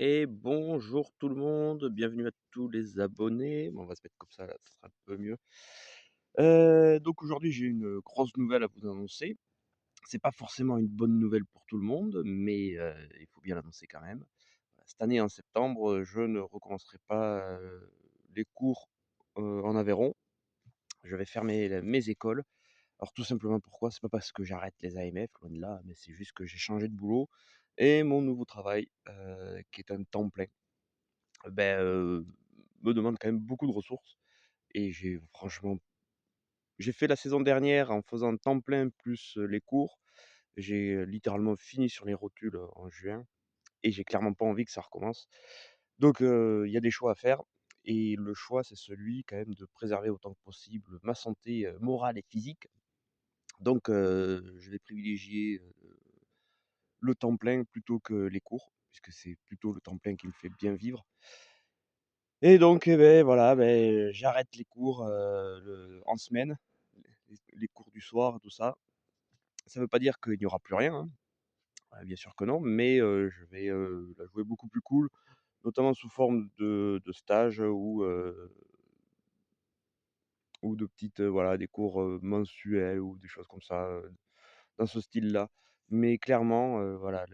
Et bonjour tout le monde, bienvenue à tous les abonnés. Bon, on va se mettre comme ça, là, ça sera un peu mieux. Donc aujourd'hui, j'ai une grosse nouvelle à vous annoncer. C'est pas forcément une bonne nouvelle pour tout le monde, mais il faut bien l'annoncer quand même. Cette année, en septembre, je ne recommencerai pas les cours en Aveyron. Je vais fermer mes écoles. Alors tout simplement pourquoi? C'est pas parce que j'arrête les AMF, loin de là, mais c'est juste que j'ai changé de boulot et mon nouveau travail, qui est un temps plein. Beh, me demande quand même beaucoup de ressources et j'ai fait la saison dernière en faisant temps plein plus, les cours. J'ai, littéralement fini sur les rotules, en juin et j'ai clairement pas envie que ça recommence. Donc il y a des choix à faire et le choix, c'est celui quand même de préserver autant que possible ma santé, morale et physique. Donc je vais privilégier, le temps plein plutôt que les cours, puisque c'est plutôt le temps plein qui me fait bien vivre. Et donc, eh beh, voilà, beh, j'arrête les cours, en semaine, les cours du soir, tout ça. Ça veut pas dire qu'il n'y aura plus rien, hein, bien sûr que non, mais je vais, la jouer beaucoup plus cool, notamment sous forme de stages ou de petites, voilà, des cours, mensuels ou des choses comme ça, dans ce style-là. Mais clairement, voilà,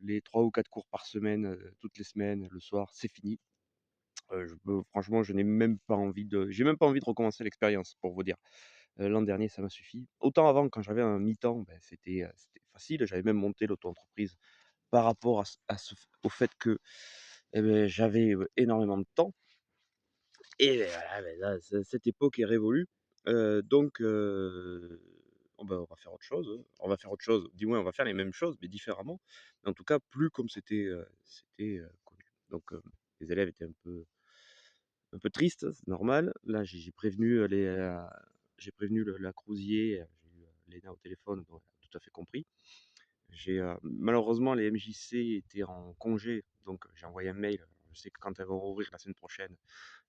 les 3 ou 4 cours par semaine, toutes les semaines, le soir, c'est fini. Je peux franchement, je n'ai même pas envie de j'ai même pas envie de recommencer l'expérience, pour vous dire. L'an dernier, ça m'a suffi. Autant avant, quand j'avais un mi-temps, ben, c'était facile. J'avais même monté l'auto-entreprise par rapport à ce au fait que, eh beh, j'avais, énormément de temps et beh, voilà, beh, là, cette époque est révolue. Donc oh bah, on va faire autre chose, hein. On va faire autre chose, du moins on va faire les mêmes choses, mais différemment. Mais en tout cas, plus comme c'était connu. Donc les élèves étaient un peu triste, c'est normal. Là, j'ai prévenu, j'ai prévenu la Crouziller, j'ai eu, Léna au téléphone, donc elle a tout à fait compris. Malheureusement, les MJC étaient en congé, donc j'ai envoyé un mail. Je sais que quand elles vont rouvrir la semaine prochaine,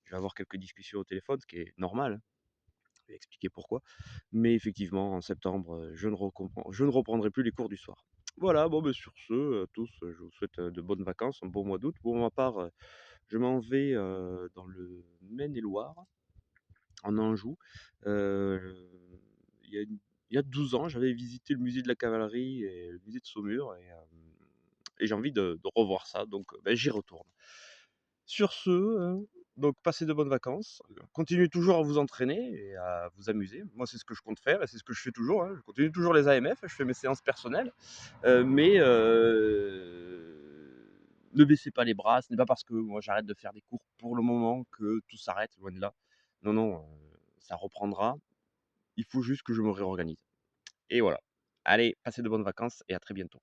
je vais avoir quelques discussions au téléphone, ce qui est normal, hein. Je vais expliquer pourquoi. Mais effectivement, en septembre, je ne reprendrai plus les cours du soir. Voilà, bon, bah, sur ce, tous, je vous souhaite, de bonnes vacances, un bon mois d'août. Pour ma part, je m'en vais, dans le Maine-et-Loire, en Anjou. Heu, il y a une il y a 12 ans, j'avais visité le musée de la cavalerie et le musée de Saumur et j'ai envie de revoir ça, donc bah, j'y retourne. Sur ce, donc passez de bonnes vacances, continuez toujours à vous entraîner et à vous amuser. Moi, c'est ce que je compte faire et c'est ce que je fais toujours, hein. Je continue toujours les AMF, je fais mes séances personnelles, mais ne baissez pas les bras. Ce n'est pas parce que moi j'arrête de faire des cours pour le moment que tout s'arrête, loin de là. Non, non, ça reprendra. Il faut juste que je me réorganise et voilà. Allez, passez de bonnes vacances et à très bientôt.